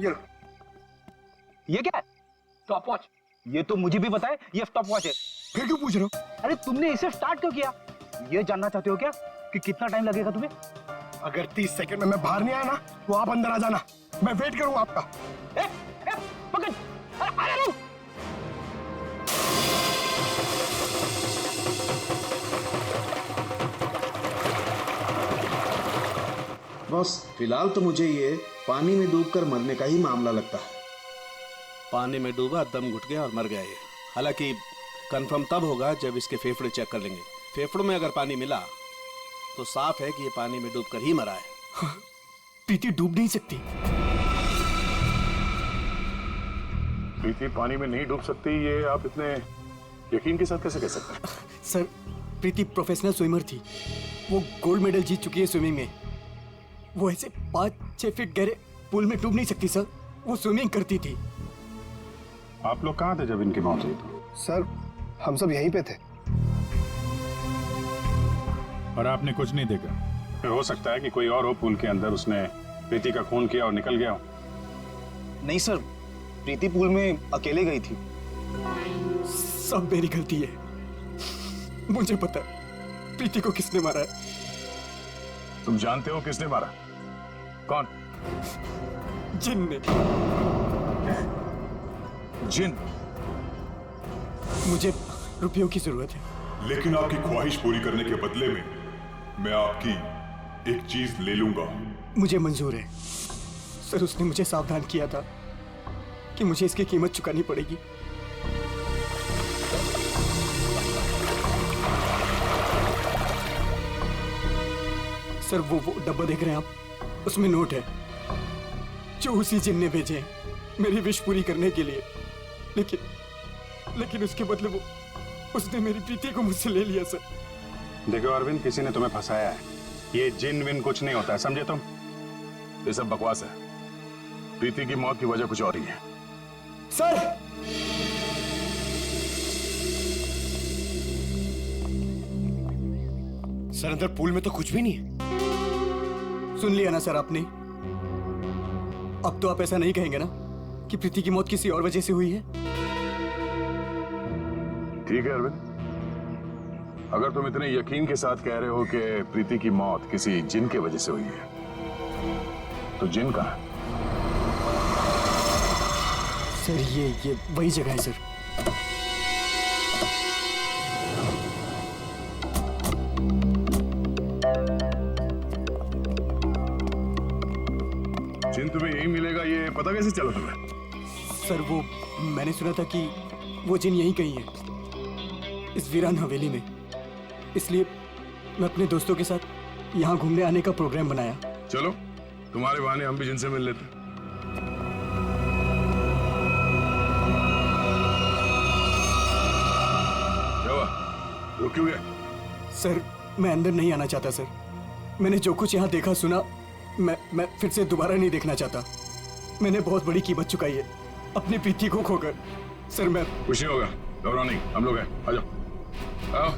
ये लो। ये क्या है? Stop watch. ये तो मुझे भी पता है ये स्टॉप वॉच है। फिर क्यों पूछ रहे हो? अरे तुमने इसे स्टार्ट क्यों किया? ये जानना चाहते हो क्या कि कितना टाइम लगेगा तुम्हें? अगर 30 सेकंड में मैं बाहर नहीं आया ना तो आप अंदर आ जाना, मैं वेट करूंगा आपका। ए, पकड़। अरे रुक। बॉस फिलहाल तो मुझे ये पानी में डूबकर मरने का ही मामला लगता है। पानी में डूबा, दम घुट गया और मर गया ये। हालांकि कंफर्म तब होगा जब इसके फेफड़े चेक कर लेंगे। फेफड़ों में अगर पानी मिला तो साफ है कि ये पानी में डूबकर ही मरा है। प्रीति डूब नहीं सकती। प्रीति पानी में नहीं डूब सकती, ये आप इतने यकीन के साथ कैसे कह सकते हैं? सर, प्रीति प्रोफेशनल स्विमर थी। वो गोल्ड मेडल जीत चुकी है स्विमिंग में। वो ऐसे 5-6 फीट गहरे पूल में डूब नहीं सकती सर। वो स्विमिंग करती थी। आप लोग कहाँ थे जब इनकी मौत हुई? सर, हम सब यहीं पे थे। और आपने कुछ नहीं देखा? फिर हो सकता है कि कोई और हो पूल के अंदर, उसने प्रीति का खून किया और निकल गया हो। नहीं सर, प्रीति पूल में अकेले गई थी। सब मेरी गलती है। मुझे पता है प्रीति को किसने मारा है। तुम जानते हो किसने मारा? कौन? जिन ने। जिन? मुझे रुपयों की जरूरत है। लेकिन आपकी ख्वाहिश पूरी करने के बदले में मैं आपकी एक चीज ले लूंगा। मुझे मंजूर है सर। उसने मुझे सावधान किया था कि मुझे इसकी कीमत चुकानी पड़ेगी। सर, वो डब्बा देख रहे हैं आप, उसमें नोट है जो उसी जिन ने भेजे हैं मेरी विश पूरी करने के लिए। लेकिन उसके बदले उसने मेरी प्रीति को मुझसे ले लिया सर। देखो अरविंद, किसी ने तुम्हें फंसाया है। ये जिन विन कुछ नहीं होता है, समझे तुम? ये सब बकवास है। प्रीति की मौत की वजह कुछ और ही है। सर, सर अंदर पूल में तो कुछ भी नहीं है। सुन लिया ना सर आपने? अब तो आप ऐसा नहीं कहेंगे ना कि प्रीति की मौत किसी और वजह से हुई है? ठीक है अरविंद, अगर तुम इतने यकीन के साथ कह रहे हो कि प्रीति की मौत किसी जिन के वजह से हुई है, तो जिन कहाँ है? सर, ये वही जगह है सर। जिन तुम्हें यही मिलेगा, ये पता कैसे चला तुम्हें? सर, वो मैंने सुना था कि वो जिन यहीं कहीं है, इस वीरान हवेली में। इसलिए मैं अपने दोस्तों के साथ यहाँ घूमने आने का प्रोग्राम बनाया। चलो, तुम्हारे बहाने हम भी जिनसे मिल लेते। क्या हुआ? रुक क्यों गए? सर, मैं अंदर नहीं आना चाहता सर। मैंने जो कुछ यहाँ देखा सुना, मैं फिर से दोबारा नहीं देखना चाहता। मैंने बहुत बड़ी कीमत चुकाई है अपनी प्रीति को खोकर। सर, मैं कुछ नहीं होगा, घबराओ नहीं, हम लोग हैं। आ जाओ, आओ।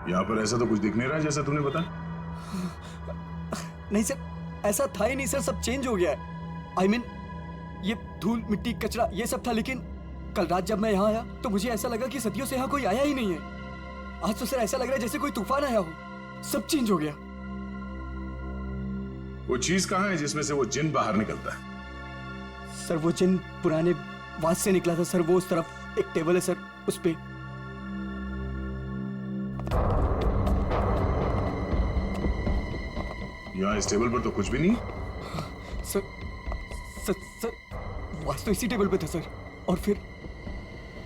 यहाँ पर ऐसा तो कुछ दिख नहीं रहा है जैसा तुमने बताया। नहीं सर, ऐसा था ही नहीं सर। सब चेंज हो गया है। I mean, ये धूल मिट्टी कचरा ये सब था, लेकिन कल रात जब मैं यहाँ आया तो मुझे ऐसा लगा कि सदियों से यहाँ कोई आया ही नहीं है। आज तो सर ऐसा लग रहा है जैसे कोई तूफान आया हो। सब चेंज हो गया। वो चीज कहाँ है जिसमें से वो जिन बाहर निकलता है? सर, वो जिन पुराने वास से निकला था सर। वो उस तरफ एक टेबल है सर, उस पे। यहाँ इस टेबल पर तो कुछ भी नहीं। सर, सर वास तो इसी टेबल पे था सर। और फिर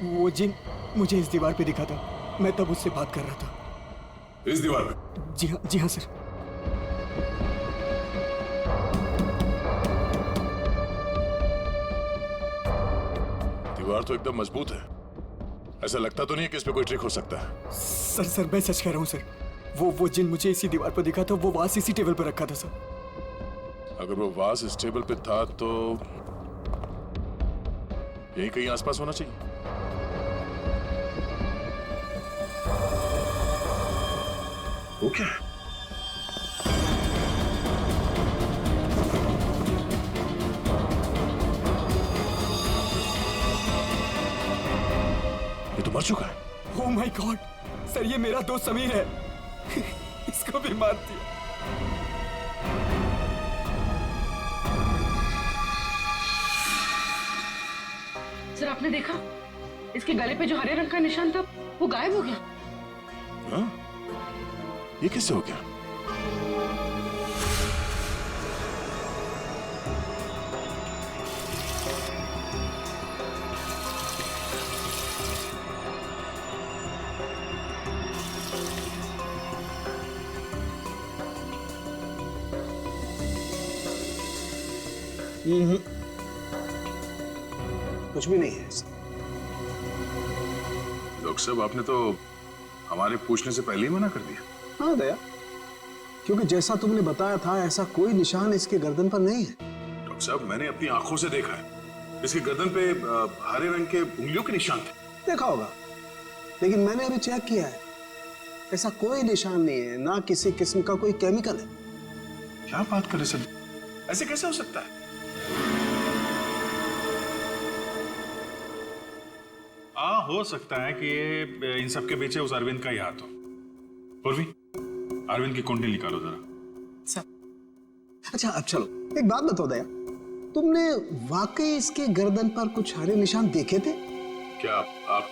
वो जिन मुझे इस दीवार पे दिखा था। मैं तब उससे बात कर रहा था। इस दीवार पे? जी हाँ सर। दीवार तो एकदम मजबूत है। ऐसा लगता तो नहीं है कि इस पे कोई ट्रिक हो सकता है। सर मैं सच कह रहा हूँ सर। वो जिन मुझे इसी दीवार पर दिखा था, वो वहां इसी टेबल पर रखा था सर। अगर वो वास इस टेबल पे था तो यही कहीं आसपास होना चाहिए। वो क्या है? ये तो मर चुका है। ओह माय गॉड सर, ये मेरा दोस्त समीर है। इसको भी मार दिया। सर आपने देखा इसके गले पे जो हरे रंग का निशान था वो गायब हो गया। हाँ? ये कैसे हो गया? कुछ भी नहीं है। डॉक्टर साहब, आपने तो हमारे पूछने से पहले ही मना कर दिया। हाँ दया, क्योंकि जैसा तुमने बताया था ऐसा कोई निशान इसके गर्दन पर नहीं है। डॉक्टर साहब, मैंने अपनी आंखों से देखा है, इसके गर्दन पे हरे रंग के उंगलियों के निशान थे। देखा होगा, लेकिन मैंने अभी चेक किया है, ऐसा कोई निशान नहीं है, ना किसी किस्म का कोई केमिकल है। क्या बात कर रहे सर, ऐसे कैसे हो सकता है? हो सकता है कि ये इन सब के पीछे उस अरविंद का ही हाथ हो। पूर्वी, अरविंद की कुंडली निकालो जरा। अच्छा अब चलो, एक बात बताओ दया, तुमने वाकई इसके गर्दन पर कुछ हरे निशान देखे थे? क्या आप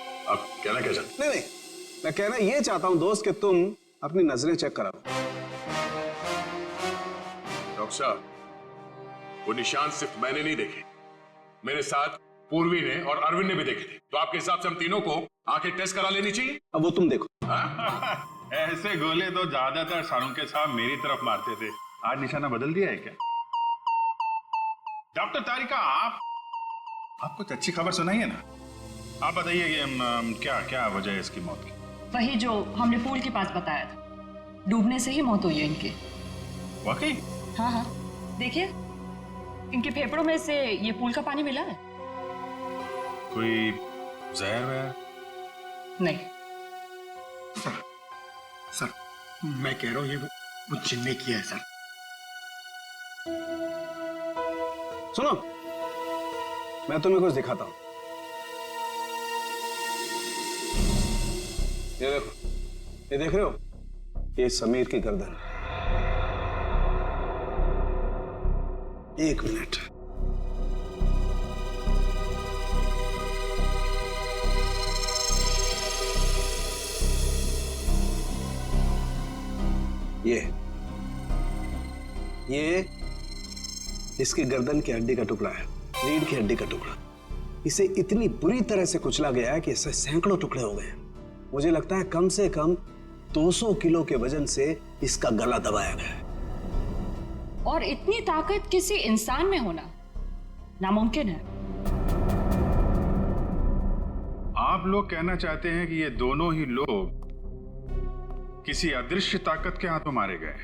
कहना क्या चाहते? नहीं, मैं कहना ये चाहता हूं दोस्त कि तुम अपनी नजरें चेक करा लो। डॉक्टर साहब, वो निशान सिर्फ मैंने नहीं देखे, मेरे साथ पूर्वी ने और अरविंद ने भी देखे थे। तो आपके हिसाब से हम तीनों को आंखें टेस्ट करा लेनी चाहिए। अब वो तुम देखो। ऐसे गोले तो ज्यादातर सारुंके साहब मेरी तरफ मारते थे, आज निशाना बदल दिया है क्या? डॉक्टर तारिका, आप कुछ अच्छी खबर सुनाइए ना। आप बताइए कि क्या क्या वजह है इसकी मौत की? वही जो हमने पूल के पास बताया था, डूबने से ही मौत हुई है इनकी। वाकई? हाँ हाँ, देखिए इनके फेफड़ों में से ये पूल का पानी मिला है। कोई जहर वहर? नहीं। सर मैं कह रहा हूं ये वो जिन ने किया है सर। सुनो, मैं तुम्हें कुछ दिखाता हूं। ये देखो, ये देख रहे हो, ये समीर की गर्दन। एक मिनट, ये इसकी गर्दन की हड्डी का टुकड़ा है, रीढ़ की हड्डी का टुकड़ा। इसे इतनी बुरी तरह से कुचला गया है कि इससे सैकड़ों टुकड़े हो गए। मुझे लगता है कम से कम 200 किलो के वजन से इसका गला दबाया गया है। और इतनी ताकत किसी इंसान में होना नामुमकिन है। आप लोग कहना चाहते हैं कि ये दोनों ही लोग किसी अदृश्य ताकत के हाथों मारे गए,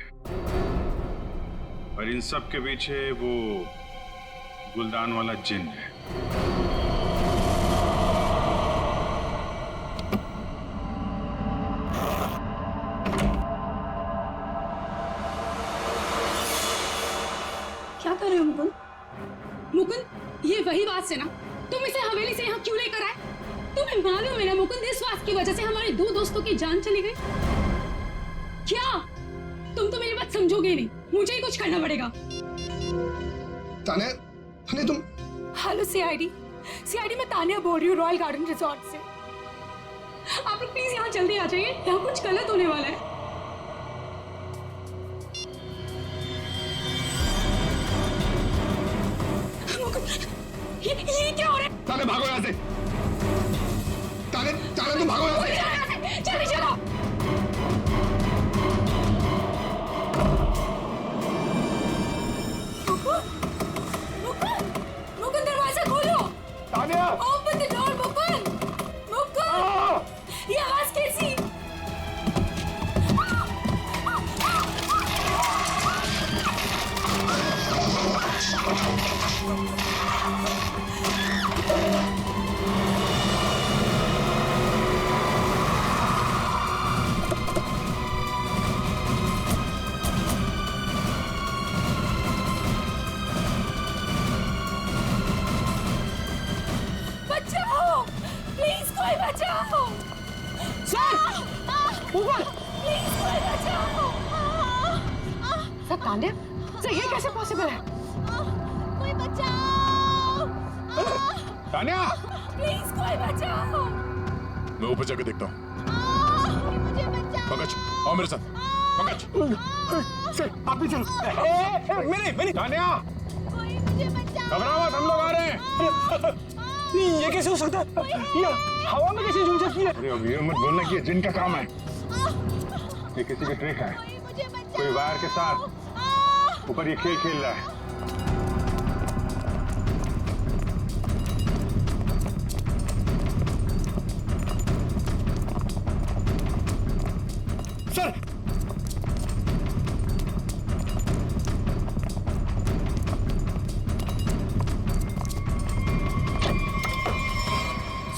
और इन सब के पीछे वो गुलदान वाला जिन है। क्या कर रहे हो मुकुंद? मुकुंद, ये वही बात से ना तुम इसे हवेली से यहाँ क्यों लेकर आए? तुम्हें मालूम है ना मुकुंद, इस बात की वजह से हमारे 2 दोस्तों की जान चली गई। क्या तुम तो मेरी बात समझोगे नहीं, मुझे ही कुछ करना पड़ेगा। ताने तुम। हेलो सीआईडी मैं तानिया बोल रही हूँ, रॉयल गार्डन रिजॉर्ट से। आप लोग प्लीज यहाँ जल्दी आ जाइए, यहाँ कुछ गलत होने वाला है। ये क्या हो रहा है? ताने भागो यहाँ से। ताने तुम भागो यहाँ से। जल्दी चलो। मुकुंद दरवाजा खोलो। Tania, open the door Mukund. ये आवाज कैसी? तान्या, सर ये कैसे पॉसिबल है? कोई बचाओ! तान्या! प्लीज कोई बचाओ! मैं ऊपर जाके देखता हूँ। मुझे बचाओ! पंकज, आओ मेरे साथ। पंकज, सर आप भी चलो। मेरी तान्या, कोई मुझे बचाओ! घबराओ मत, हम लोग आ रहे हैं। ये कैसे हो सकता है? ये हवा में कैसे झूल सकती है? अरे अब ये मत बोलना कि ये जिन का काम है। ये किसी की ट्रिक है। मुझे बचाओ! कोई वायर के साथ ऊपर ये खेल खेल रहा है। सर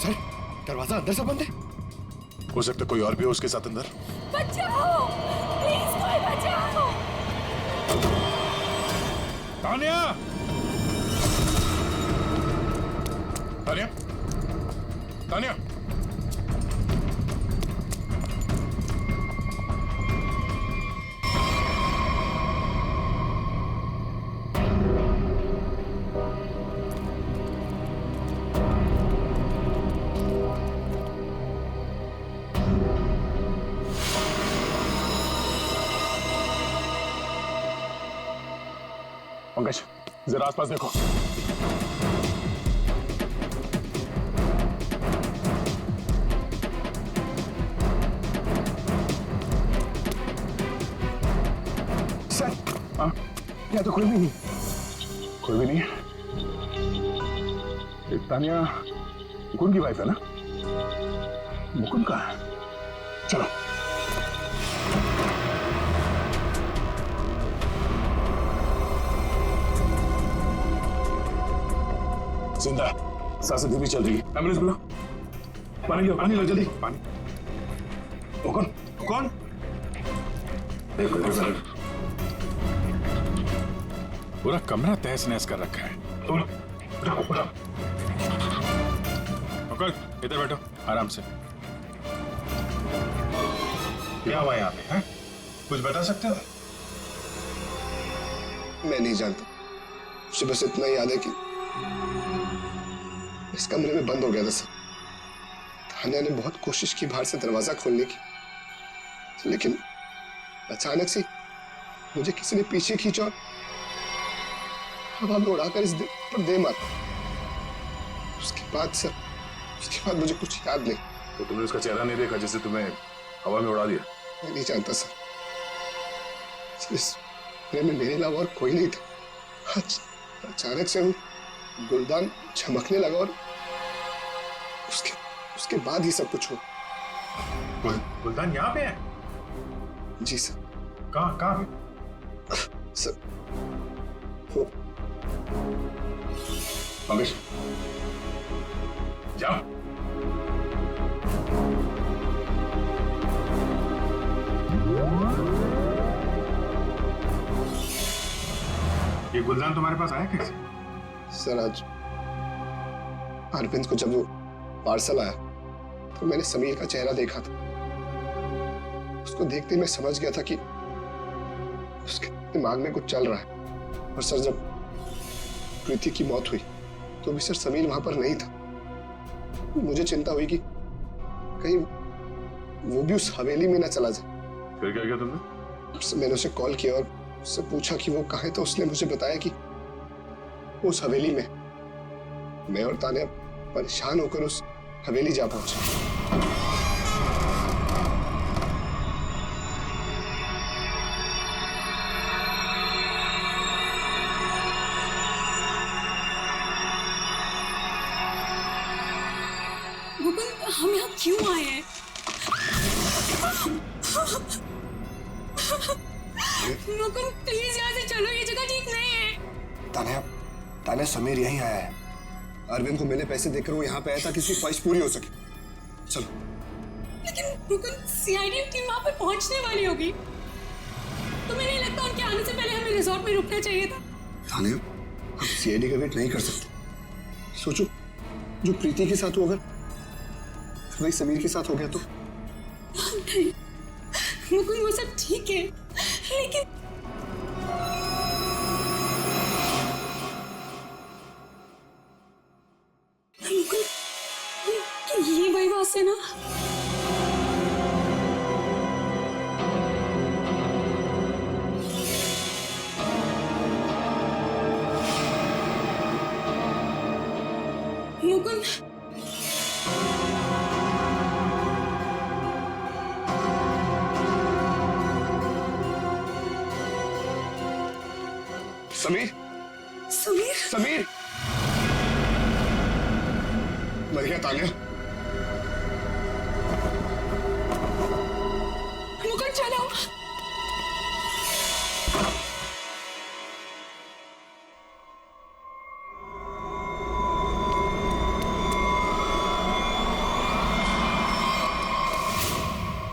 सर दरवाजा अंदर से बंद है। हो सकता है कोई और भी हो उसके साथ अंदर। बचाओ! प्लीज कोई बचाओ! तान्या! तान्या, तान्या, पंकज जरा आसपास देखो। सर यहाँ तो कोई भी नहीं। कोई भी नहीं है। एक तान्या मुकुंद की वाइफ है ना? मुकुंद कहाँ है? चलो। जिंदा है, सांसें धीमी चल रही है। एम्बुलेंस बुलाओ। पानी लो जल्दी। पानी। कौन? कौन? पूरा कमरा तहस नहस कर रखा है। अंकल इधर बैठो आराम से। क्या हुआ यहाँ पे? हैं? कुछ बता सकते हो? मैं नहीं जानता, मुझे बस इतना याद है कि इस कमरे में बंद हो गया था सर। तान्या ने बहुत कोशिश की बाहर से दरवाजा खोलने की, लेकिन अचानक से मुझे किसी ने पीछे खींचा और हवा में उड़ाकर इस दिल पर दे मारा। उसके बाद मुझे कुछ याद नहीं। तो तुमने उसका चेहरा नहीं देखा जिसे तुम्हें हवा में उड़ा दिया? मैं नहीं जानता सर, इस कमरे में मेरे अलावा और कोई नहीं था। अचानक से वो गुलदान चमकने लगा और उसके बाद ही सब कुछ हुआ। गुलदान यहाँ पे है? जी सर। कहाँ पे? सर वो पंकज जाओ। ये गुलदान तुम्हारे पास आया कैसे? सर आज अरविंद को जब वो पार्सल आया तो मैंने समीर का चेहरा देखा था। उसको देखते मैं समझ गया था कि उसके दिमाग में कुछ चल रहा है। और सर जब प्रीति की मौत हुई तो भी सर समीर वहां पर नहीं था। मुझे चिंता हुई कि कहीं वो भी उस हवेली में ना चला जाए। फिर क्या किया तुमने? मैंने उसे कॉल किया और उससे पूछा कि वो कहाँ है, तो उसने मुझे बताया कि वो उस हवेली में। मैं और तान्या परेशान होकर उस हवेली जा पहुंचे। मुकुंद हम यहाँ क्यों आए हैं? मुकुंद प्लीज यहाँ से चलो, ये जगह ठीक नहीं है। तान्या समीर यहीं आया है। अरविंद को मैंने पैसे देकर वो यहाँ पे आया था कि उसकी ख्वाहिश पूरी हो सके। चलो। लेकिन मुकुंद सीआईडी टीम वहाँ पे पहुँचने वाली होगी, तो मुझे नहीं लगता उनके आने से पहले हमें रिजॉर्ट में रुकना चाहिए था। तान्या हम सीआईडी का वेट नहीं कर सकते। सोचो जो प्रीति के साथ हुआ अगर वही समीर के साथ हो गया तो? नहीं मुकुंद वो सब ठीक है, लेकिन मुकुंद, समीर, समीर, समीर, मर गया तानिया। मुकुंद चलो।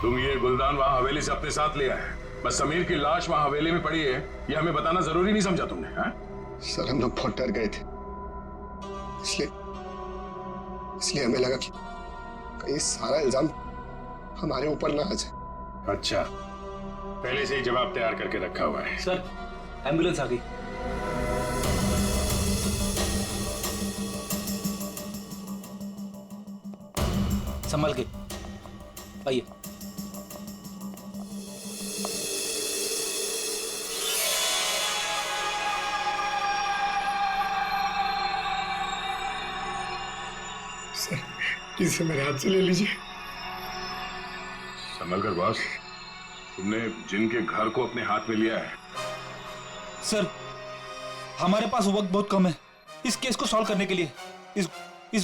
तुम ये गुलदान वहां हवेली से अपने साथ लिया है, बस समीर की लाश वहां हवेली में पड़ी है ये हमें बताना जरूरी नहीं समझा तुमने? हाँ? सर हम लोग बहुत डर गए थे, इसलिए हमें लगा कि कहीं सारा इल्जाम हमारे ऊपर ना आ जाए। अच्छा, पहले से ही जवाब तैयार करके रखा हुआ है। सर, एम्बुलेंस आ गई। संभल के आइए। इसे मेरे हाथ से ले लीजिए। संभल कर बॉस, तुमने जिनके घर को अपने हाथ में लिया है। सर, हमारे पास वक्त बहुत कम है इस केस को सॉल्व करने के लिए। इस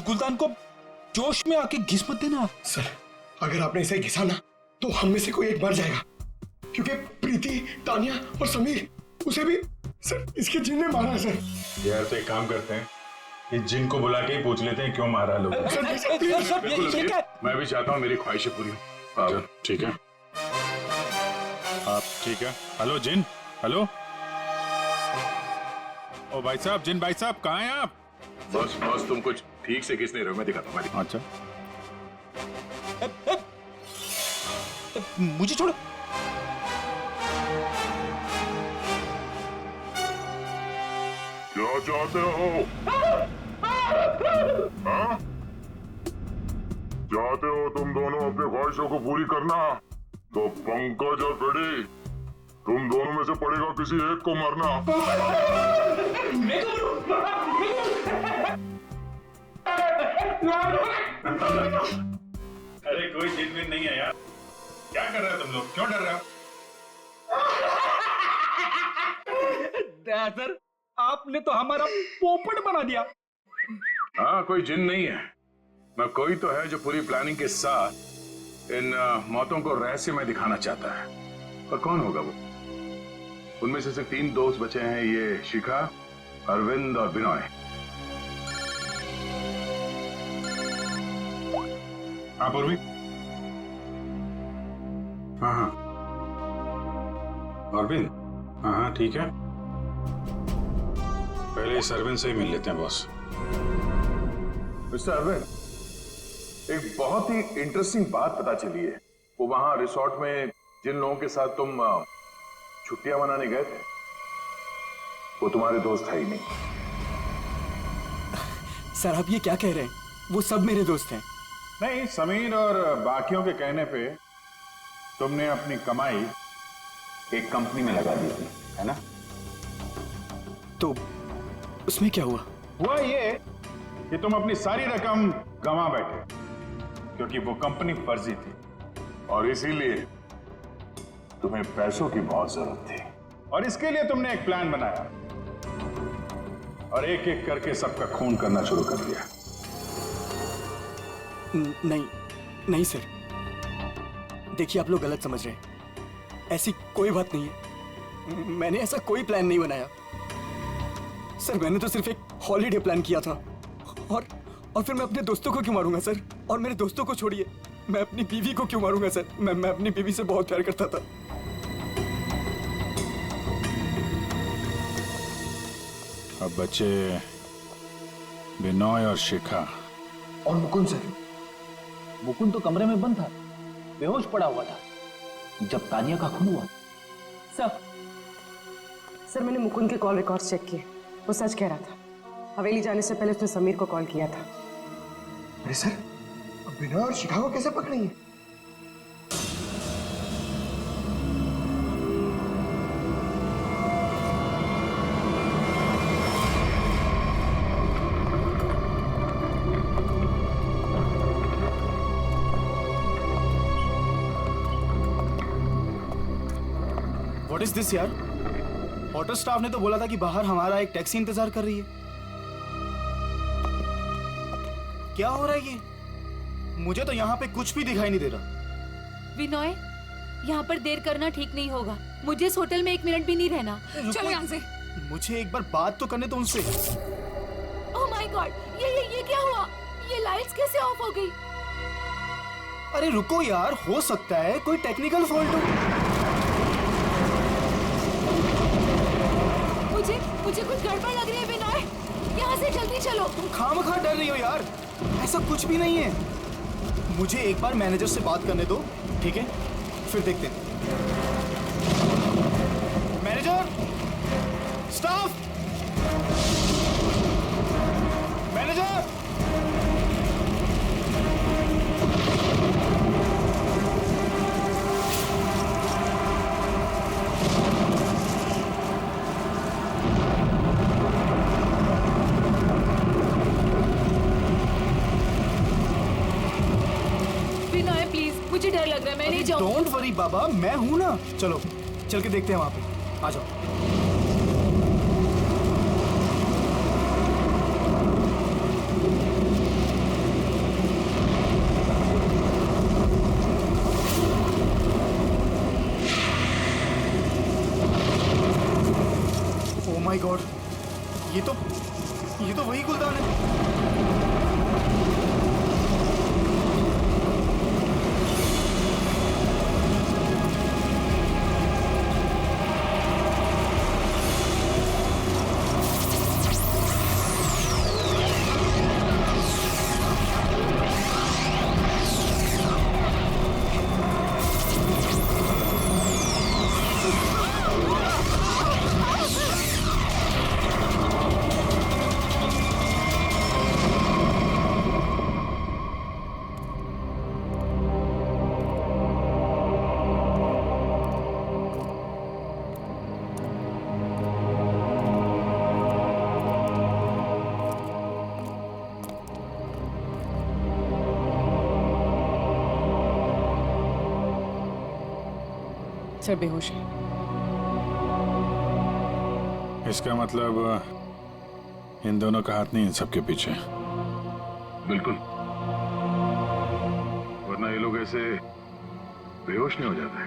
गुलदान को जोश में आके घिस मत देना। सर, अगर आपने इसे घिसा ना तो हम में से कोई एक मर जाएगा, क्योंकि प्रीति, तानिया और समीर, उसे भी सर इसके जिन ने मारा है। सर यार तो एक काम करते हैं, इस जिन को बुला के ही पूछ लेते हैं क्यों मारा लोग। मैं भी चाहता हूँ मेरी ख्वाहिशें पूरी हो। ठीक है, आप ठीक है। हेलो जिन, हेलो। ओ भाई साहब, जिन भाई साहब कहाँ हैं आप? बस बस, तुम कुछ ठीक से किस नहीं रहे हो, मैं दिखाता हूँ। अच्छा, मुझे छोड़ो। क्या चाहते हो? हाँ? चाहते हो तुम दोनों अपनी ख्वाहिशों को पूरी करना, तो पंकज और फ्रेडी, तुम दोनों में से पड़ेगा किसी एक को मरना। अरे कोई जिन में नहीं है यार, क्या कर रहे हो तुम लोग, क्यों डर रहे हो? सर, आपने तो हमारा पोपट बना दिया। हाँ, कोई जिन नहीं है, मैं कोई तो है जो पूरी प्लानिंग के साथ इन मौतों को रहस्य में दिखाना चाहता है। पर कौन होगा वो? उनमें से सिर्फ 3 दोस्त बचे हैं, ये शिखा, अरविंद और विनय। हाँ पूर्वी। हाँ हाँ, अरविंद, हाँ हाँ ठीक है। पहले इस अरविंद से ही मिल लेते हैं बॉस। मिस्टर अरविंद, एक बहुत ही इंटरेस्टिंग बात पता चली है। वो वहां रिसोर्ट में जिन लोगों के साथ तुम छुट्टियां मनाने गए थे, वो तुम्हारे दोस्त है ही नहीं। सर, आप ये क्या कह रहे हैं? वो सब मेरे दोस्त हैं। नहीं, समीर और बाकियों के कहने पे तुमने अपनी कमाई एक कंपनी में लगा दी थी, है ना? तो उसमें क्या हुआ? हुआ ये कि तुम अपनी सारी रकम गंवा बैठे, क्योंकि वो कंपनी फर्जी थी और इसीलिए तुम्हें पैसों की बहुत जरूरत थी। और इसके लिए तुमने एक प्लान बनाया और एक एक करके सबका खून करना शुरू कर दिया। नहीं सर, देखिए आप लोग गलत समझ रहे हैं। ऐसी कोई बात नहीं है, मैंने ऐसा कोई प्लान नहीं बनाया। सर, मैंने तो सिर्फ एक हॉलीडे प्लान किया था। और फिर मैं अपने दोस्तों को क्यों मारूंगा सर? और मेरे दोस्तों को छोड़िए, मैं अपनी बीवी को क्यों मारूंगा सर? मैं अपनी बीवी से बहुत प्यार करता था। अब बचे विनय और शिखा और मुकुंद सर। मुकुंद तो कमरे में बंद था, बेहोश पड़ा हुआ था जब तानिया का खून हुआ। सर मैंने मुकुंद के कॉल रिकॉर्ड्स चेक किए, वो सच कह रहा था। हवेली जाने से पहले उसने समीर को कॉल किया था। अरे सर, अब विनय और शिखा को कैसे पकड़ेंगे? इज दिस यार? होटल स्टाफ ने तो बोला था कि बाहर हमारा एक टैक्सी इंतजार कर रही है। क्या हो रहा है ये? मुझे तो यहाँ पे कुछ भी दिखाई नहीं दे रहा। विनोय, यहाँ पर देर करना ठीक नहीं होगा। मुझे इस होटल में 1 मिनट भी नहीं रहना। चलो यहाँ से। मुझे एक बार बात तो करने दो उनसे। ओह माय गॉड, ये क्या हुआ? ये लाइट्स कैसे ऑफ हो गई? अरे रुको यार, हो सकता है कोई टेक्निकल फॉल्ट हो। मुझे कुछ गड़बड़ लग रही है विनोय, यहाँ से जल्दी चलो। तुम खामखा डर रही हो यार, ऐसा कुछ भी नहीं है। मुझे एक बार मैनेजर से बात करने दो, ठीक है? फिर देखते हैं। Manager, staff, manager. मुझे डर लग रहा है, मैं नहीं जाऊंगी। डोंट वरी बाबा, मैं हूं ना। चलो चल के देखते हैं वहां पे। आ जाओ। ओह माय गॉड, ये तो वही गुलदान है। सर बेहोश है। इसका मतलब इन दोनों का हाथ नहीं इन सबके पीछे। बिल्कुल, वरना ये लोग ऐसे बेहोश नहीं हो जाते।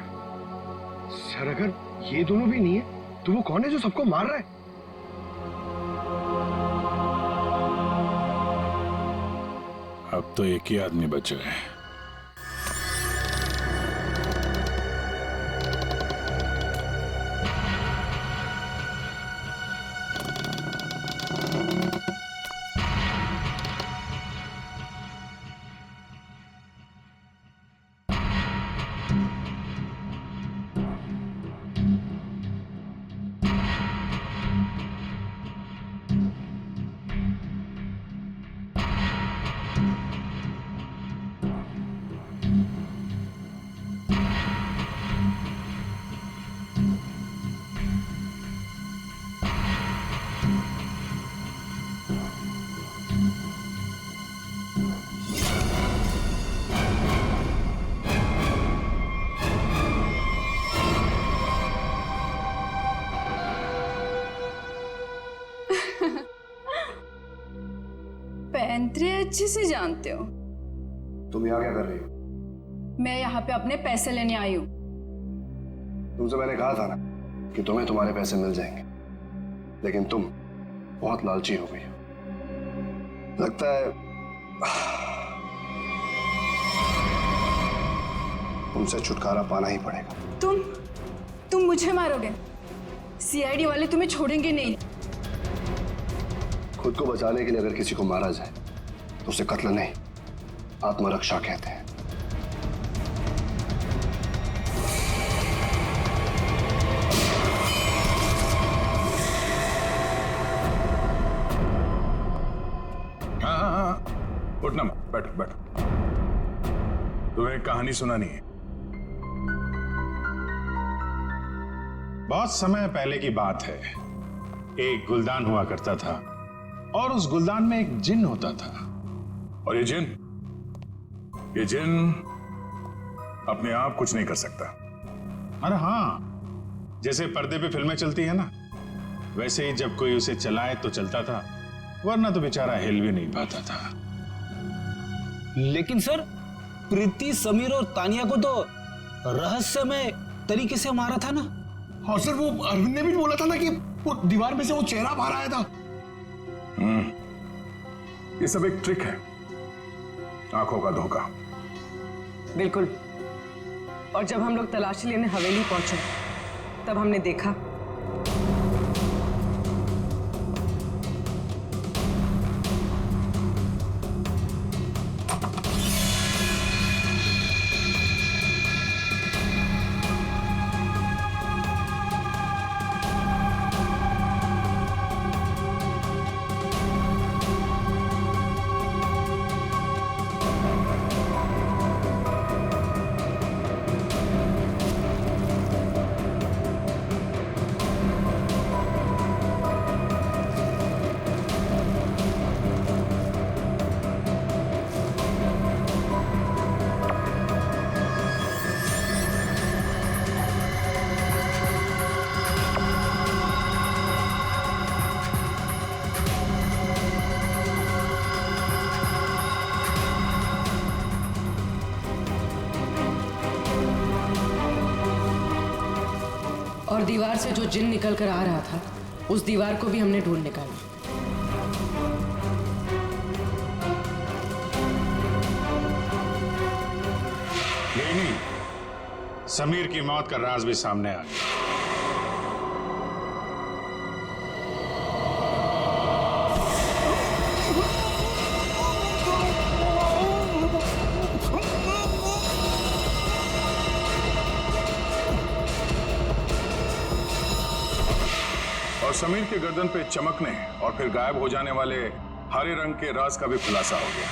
सर अगर ये दोनों भी नहीं है तो वो कौन है जो सबको मार रहा है? अब तो एक ही आदमी बचा है। पैंतरे अच्छे से जानते हो। तुम यहाँ क्या कर रही हो? मैं यहाँ पे अपने पैसे लेने आई हूँ। तुमसे मैंने कहा था ना कि तुम्हें तुम्हारे पैसे मिल जाएंगे, लेकिन तुम बहुत लालची हो गई हो। लगता है तुमसे छुटकारा पाना ही पड़ेगा। तुम मुझे मारोगे? सीआईडी वाले तुम्हें छोड़ेंगे नहीं। खुद को बचाने के लिए अगर किसी को मारा जाए तो उसे कत्ल नहीं, आत्मरक्षा कहते हैं। हाँ, उठना मत, बैठो बैठो। तुम्हें एक कहानी सुनानी है। बहुत समय पहले की बात है। एक गुलदान हुआ करता था और उस गुलदान में एक जिन होता था। और ये जिन अपने आप कुछ नहीं कर सकता। अरे हाँ, जैसे पर्दे पे फिल्में चलती है ना, वैसे ही जब कोई उसे चलाए तो चलता था, वरना तो बेचारा हिल भी नहीं पाता था। लेकिन सर, प्रीति, समीर और तानिया को तो रहस्यमय तरीके से मारा था ना। हाँ सर, वो अरविंद ने भी बोला था ना कि वो दीवार में से वो चेहरा बाहर आया था। ये सब एक ट्रिक है, आंखों का धोखा। बिल्कुल। और जब हम लोग तलाशी लेने हवेली पहुंचे तब हमने देखा और दीवार से जो जिन निकल कर आ रहा था, उस दीवार को भी हमने ढूंढ निकाला। यही नहीं, समीर की मौत का राज भी सामने आ गया। और समीर के गर्दन पे चमकने और फिर गायब हो जाने वाले हरे रंग के राज का भी खुलासा हो गया।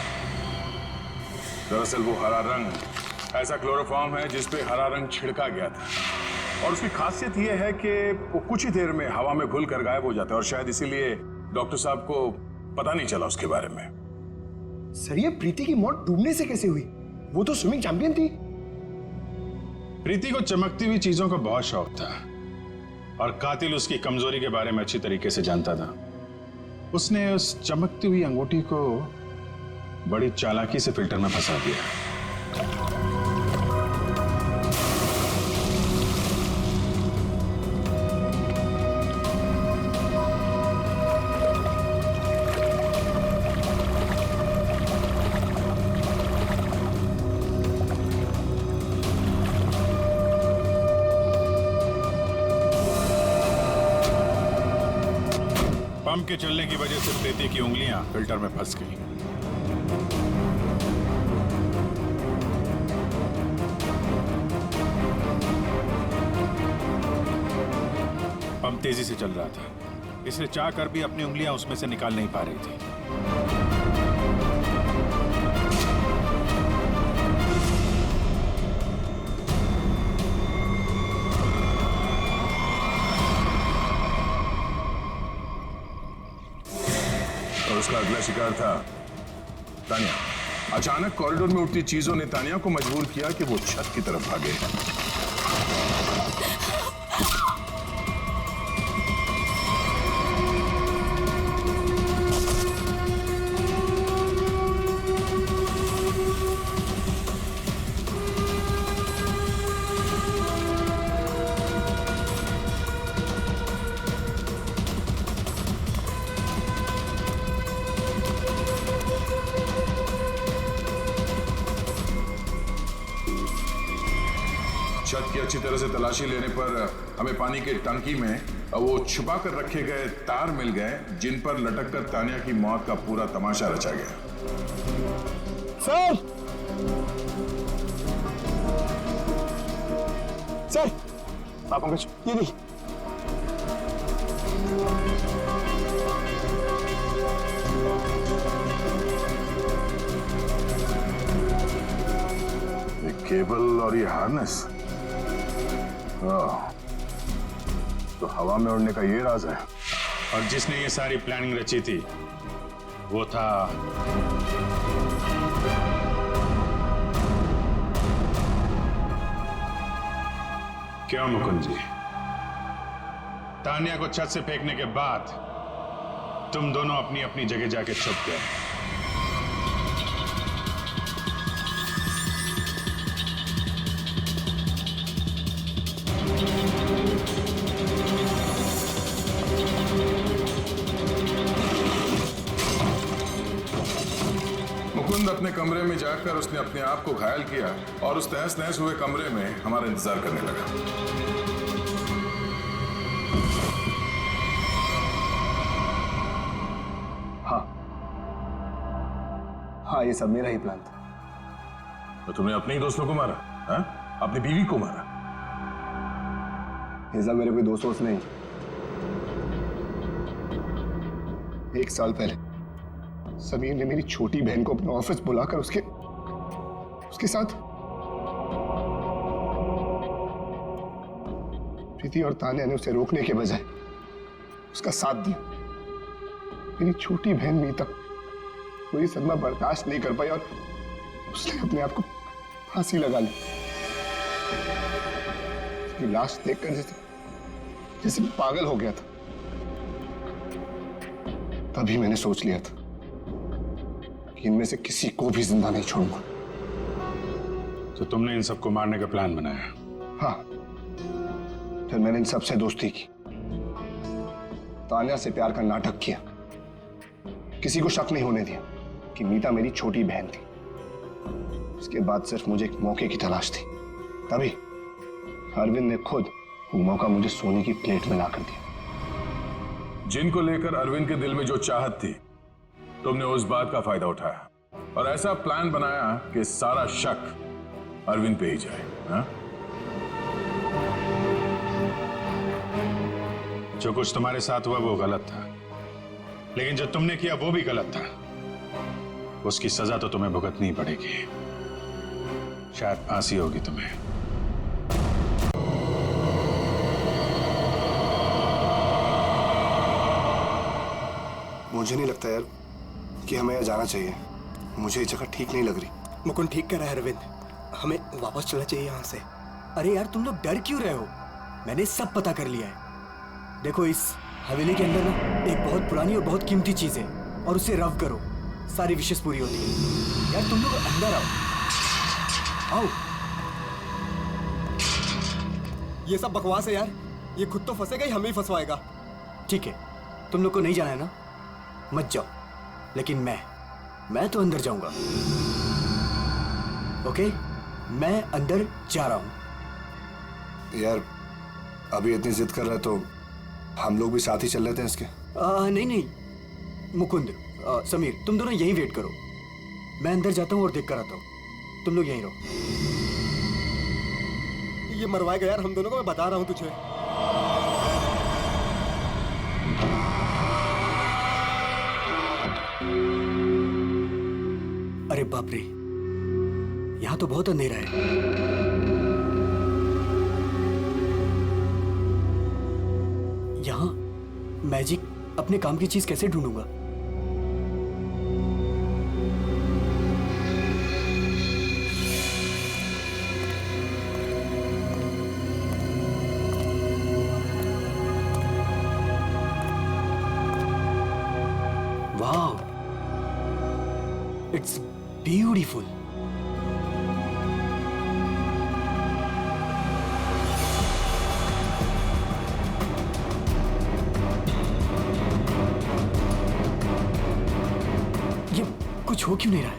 दरअसल वो हरा रंग ऐसा क्लोरोफॉर्म है जिस पे हरा रंग छिड़का गया था, और उसकी खासियत यह है कि वो कुछ ही देर में हवा में घुलकर गायब हो जाता है, और शायद इसीलिए डॉक्टर साहब को पता नहीं चला उसके बारे में। सर, ये प्रीति की मौत डूबने से कैसे हुई? वो तो स्विमिंग चैंपियन थी। प्रीति को चमकती हुई चीजों का बहुत शौक था, और कातिल उसकी कमजोरी के बारे में अच्छी तरीके से जानता था। उसने उस चमकती हुई अंगूठी को बड़ी चालाकी से फिल्टर में फंसा दिया। पंप के चलने की वजह से प्रीति की उंगलियां फिल्टर में फंस गई। पंप तेजी से चल रहा था, इसलिए चाहकर भी अपनी उंगलियां उसमें से निकाल नहीं पा रही थी। और उसका अगला शिकार था तानिया। अचानक कॉरिडोर में उठती चीजों ने तानिया को मजबूर किया कि वो छत की तरफ भागे। छत की अच्छी तरह से तलाशी लेने पर हमें पानी के टंकी में वो छुपा कर रखे गए तार मिल गए, जिन पर लटक कर तानिया की मौत का पूरा तमाशा रचा गया। सर, सर, आप पंकज, ये नहीं। ये केबल और ये हार्नेस, तो हवा में उड़ने का ये राज है। और जिसने ये सारी प्लानिंग रची थी वो था क्यों मुकुंद जी, तान्या को छत से फेंकने के बाद तुम दोनों अपनी अपनी जगह जाके छुप गए। मुकुंद अपने कमरे में जाकर उसने अपने आप को घायल किया और उस तहस नहस हुए कमरे में हमारा इंतजार करने लगा। हाँ, ये सब मेरा ही प्लान था। तो तुमने अपने ही दोस्तों को मारा? हाँ? अपनी बीवी को मारा? ये सब मेरे कोई दोस्त नहीं। 1 साल पहले समीर ने मेरी छोटी बहन को अपने ऑफिस बुलाकर उसके साथ प्रीति और तान्या ने उसे रोकने के बजाय उसका साथ दिया। मेरी छोटी बहन मीता कोई सदमा बर्दाश्त नहीं कर पाई और उसने अपने आप को फांसी लगा ली। उसकी लाश देखकर जैसे पागल हो गया था। तभी मैंने सोच लिया था कि इनमें से किसी को भी जिंदा नहीं छोड़ूंगा। तो तुमने इन सबको मारने का प्लान बनाया? हाँ, फिर मैंने इन सबसे दोस्ती की, तान्या से प्यार का नाटक किया, किसी को शक नहीं होने दिया कि मीता मेरी छोटी बहन थी। उसके बाद सिर्फ मुझे एक मौके की तलाश थी। तभी अरविंद ने खुद वो मौका मुझे सोने की प्लेट में लाकर दिया। जिनको लेकर अरविंद के दिल में जो चाहत थी, तुमने उस बात का फायदा उठाया और ऐसा प्लान बनाया कि सारा शक अरविंद पे ही जाए। हाँ? जो कुछ तुम्हारे साथ हुआ वो गलत था, लेकिन जो तुमने किया वो भी गलत था। उसकी सजा तो तुम्हें भुगतनी पड़ेगी। शायद फांसी होगी तुम्हें। मुझे नहीं लगता यार कि हमें यहाँ जाना चाहिए। मुझे ये जगह ठीक नहीं लग रही। मुकुंद ठीक कर रहा है अरविंद, हमें वापस चलना चाहिए यहाँ से। अरे यार तुम लोग डर क्यों रहे हो? मैंने सब पता कर लिया है। देखो इस हवेली के अंदर ना एक बहुत पुरानी और बहुत कीमती चीज है और उसे रव करो, सारी विशेष पूरी होती है। यार तुम लोग अंदर आओ। ये सब बकवास है यार, ये खुद तो फंसेगा ही हमें ही फंसवाएगा। ठीक है, तुम लोग को नहीं जाना है ना, मत जाओ, लेकिन मैं तो अंदर जाऊंगा। ओके, मैं अंदर जा रहा हूं। यार अभी इतनी जिद कर रहे तो हम लोग भी साथ ही चल लेते हैं इसके। नहीं मुकुंद, समीर, तुम दोनों यहीं वेट करो। मैं अंदर जाता हूं और देख कर आता हूं। तुम लोग यहीं रहो। ये मरवाएगा यार हम दोनों को, मैं बता रहा हूं तुझे। अरे बाप रे, यहां तो बहुत अंधेरा है। यहां मैजिक अपने काम की चीज कैसे ढूंढूंगा? वाह, इट्स ब्यूटीफुल। ये कुछ हो क्यों नहीं रहा है?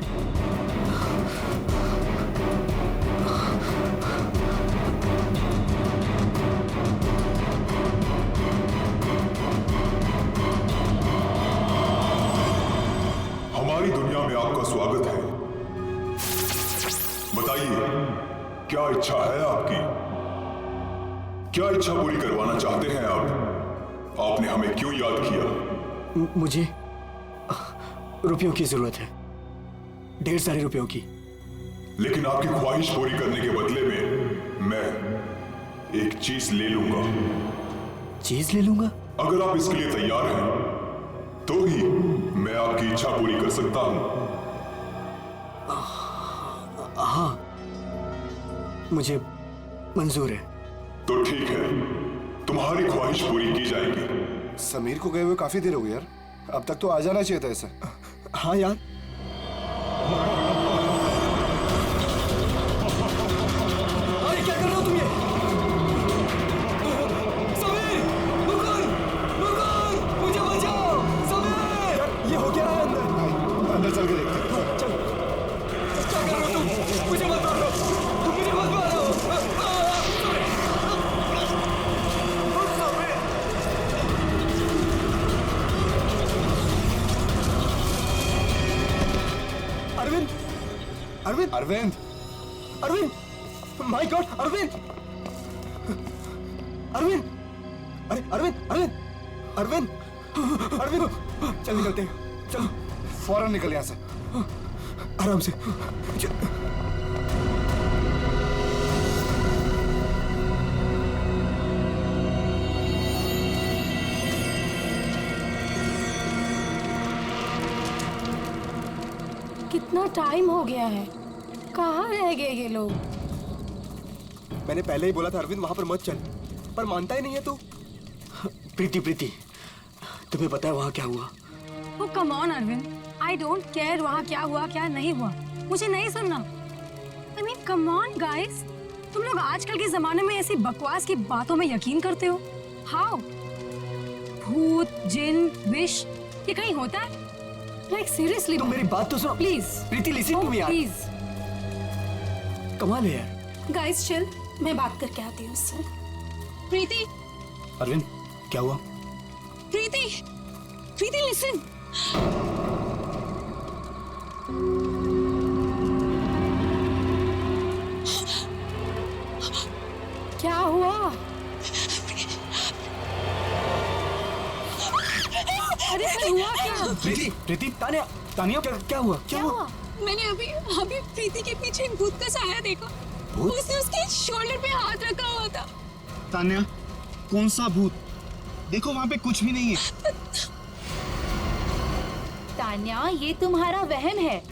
हमारी दुनिया में आपका स्वागत है। बताइए, क्या इच्छा है आपकी? क्या इच्छा पूरी करवाना चाहते हैं आप? आपने हमें क्यों याद किया? मुझे रुपयों की जरूरत है, ढेर सारे रुपयों की। लेकिन आपकी ख्वाहिश पूरी करने के बदले में मैं एक चीज ले लूंगा। चीज ले लूंगा? अगर आप इसके लिए तैयार हैं तो ही मैं आपकी इच्छा पूरी कर सकता हूं। हाँ, मुझे मंजूर है। तो ठीक है, तुम्हारी ख्वाहिश पूरी की जाएगी। समीर को गए हुए काफी देर हो गई यार, अब तक तो आ जाना चाहिए था ऐसे। हाँ यार, अरे क्या कर रहे हो तुम ये? समीर, मुकुंद, मुकुंद, मुझे बचाओ, समीर! ये हो क्या रहा है अंदर? अंदर चल के देखते हैं। चल, क्या कर रहे हो तुम? मुझे मत मारो, तुम मुझे मत मारो। अरविंद, अरविंद, अरविंद, अरविंद, माय गॉड, अरविंद, अरविंद, अरे अरविंद, अरविंद, अरविंद, अरविंद, चल निकलते हैं, चलो फौरन निकल यहाँ से, आराम से। कितना टाइम हो गया है, कहाँ रह गए ये लोग? मैंने पहले ही बोला था अरविंद वहां पर मत चल, पर मानता ही नहीं है तू। प्रीति, प्रीति, तुम्हें पता है वहां क्या हुआ? Oh come on Arvind, I don't care वहाँ क्या हुआ क्या नहीं हुआ, मुझे नहीं सुनना। I mean come on guys, तुम लोग आजकल के जमाने में ऐसी बकवास की बातों में यकीन करते हो? How? भूत, जिन, विश, ये कहीं होता है? Like seriously? तुम मेरी बात तो सुनो please. Preeti, listen to me यार, प्लीज। कमाल है यार। गाइस चिल, मैं बात करके आती हूँ उससे। प्रीति, अरविंद, क्या हुआ? प्रीति, प्रीति लिसन। क्या हुआ? अरे हुआ क्या? प्रीति, प्रीति, तानिया, तानिया, क्या हुआ? क्या हुआ? मैंने अभी प्रीति के पीछे एक भूत का साया देखा। उसने उसके शोल्डर पे हाथ रखा हुआ था। तान्या, कौन सा भूत? देखो वहाँ पे कुछ भी नहीं है। तान्या, ये तुम्हारा वहम है,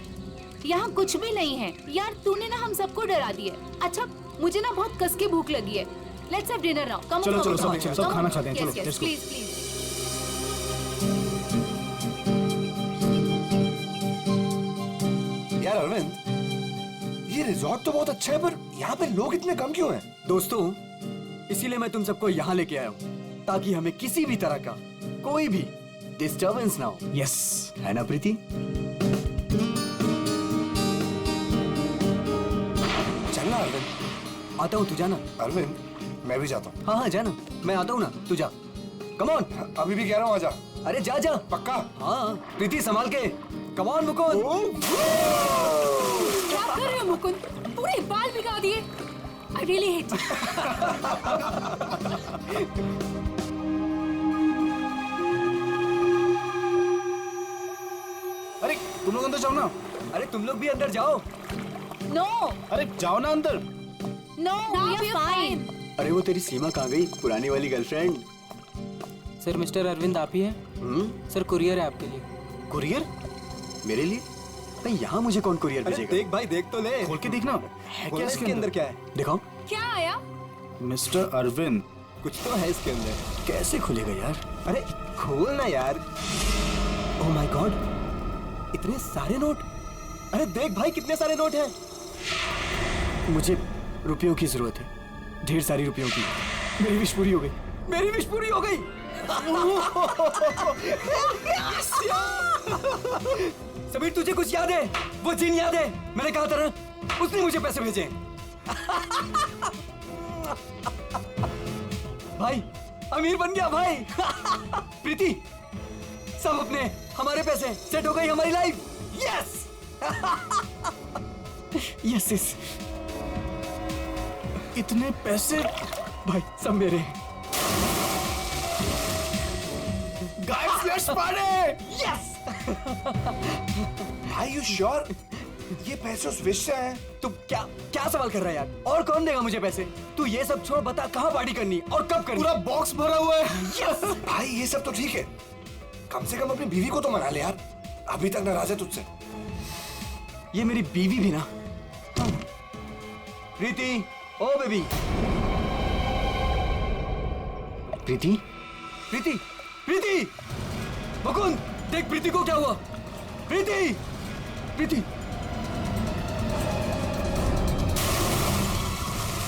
यहाँ कुछ भी नहीं है। यार तूने ना हम सबको डरा दिया। अच्छा, मुझे ना बहुत कस के भूख लगी है। Let's have dinner now. Come चलो चलो सब खाना खाते हैं। चलो प्लीज प्लीज। यार अरविंद, ये रिजॉर्ट तो बहुत अच्छा है, पर यहाँ पे लोग इतने कम क्यों हैं? दोस्तों, इसीलिए मैं तुम सबको यहाँ लेके आया हूँ, ताकि हमें किसी भी तरह का कोई भी डिस्टर्बेंस ना हो। यस, है ना प्रीति? चलना अरविंद। आता हूँ, तू जाना। अरविंद, मैं भी जाता हूँ। हाँ हाँ जाना, मैं आता हूँ ना, तू जा। Come on. अभी भी कह रहा हूँ आजा। अरे जा जा। पक्का? हाँ, प्रीति संभाल के। Come on Mukund. क्या कर रहे हो मुकुंद? पूरे बाल बिगा दिए। I really hate you. अरे तुम लोग अंदर जाओ ना। अरे तुम लोग भी अंदर जाओ। नो अरे जाओ ना अंदर। No, we are fine. अरे वो तेरी सीमा कहाँ गई, पुरानी वाली गर्लफ्रेंड? सर, मिस्टर अरविंद आप ही हैं? सर, कुरियर है आपके लिए। कुरियर? मेरे लिए? नहीं, यहाँ मुझे कौन कुरियर भेजेगा? देख भाई, देख तो ले। खोल के देखना। है क्या इसके अंदर? क्या है? दिखाओ। क्या आया? मिस्टर अरविंद, कुछ तो है इसके अंदर। कैसे खुलेगा यार? अरे खोल ना यार। ओह माय गॉड, इतने सारे नोट। अरे देख भाई, कितने सारे नोट हैं। मुझे रुपयों की जरूरत है, ढेर सारी रुपयों की। मेरी विश पूरी हो गई, मेरी विश पूरी हो गई। समीर, तुझे कुछ याद है? वो जिन याद है? मैंने कहा था ना, उसने मुझे पैसे भेजे। भाई, अमीर बन गया भाई। प्रीति, सब अपने, हमारे पैसे, सेट हो गई हमारी लाइफ। Yes yes yes. इतने पैसे भाई, सब मेरे। Guys, let's party! Yes. Are you sure? ये पैसे उस विश से आए? तू क्या क्या सवाल कर रहा है यार? और कौन देगा मुझे पैसे? तू ये सब छोड़, बता कहाँ पार्टी करनी और कब करनी? पूरा बॉक्स भरा हुआ है। यस भाई, ये सब तो ठीक है, कम से कम अपनी बीवी को तो मना ले यार। अभी तक नाराज है तुझसे। ये मेरी बीवी भी ना। प्रीति, ओ बेबी। प्रीति, प्रीति, प्रीति, मुकुंद, देख प्रीति को क्या हुआ। प्रीति, प्रीति।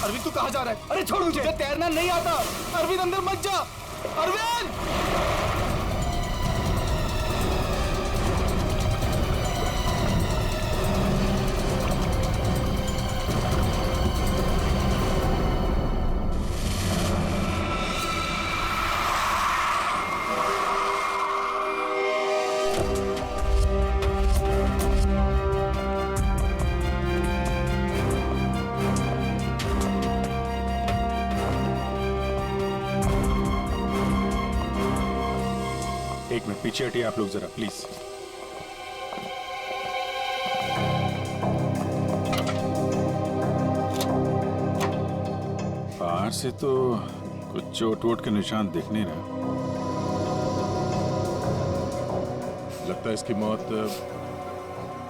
अरविंद तू कहाँ जा रहा है? अरे छोड़ मुझे। तैरना नहीं आता। अरविंद अंदर मत जा। अरविंद! एक मिनट पीछे हटिए आप लोग जरा प्लीज। बाहर से तो कुछ चोट वोट के निशान दिख नहीं रहा। लगता है इसकी मौत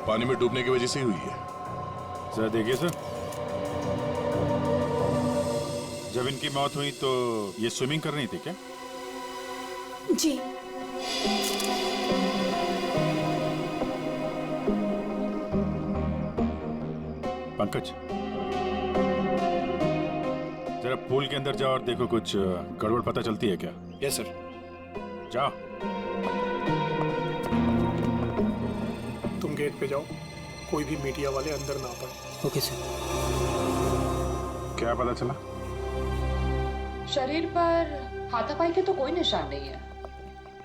पानी में डूबने की वजह से ही हुई है। जरा देखिए सर, जब इनकी मौत हुई तो ये स्विमिंग कर रही थी क्या? जी। पंकज, जरा पूल के अंदर जाओ और देखो कुछ गड़बड़ पता चलती है क्या? Yes sir. जाओ। तुम गेट पे जाओ, कोई भी मीडिया वाले अंदर ना पाए। Okay sir. क्या पता चला? शरीर पर हाथापाई के तो कोई निशान नहीं है।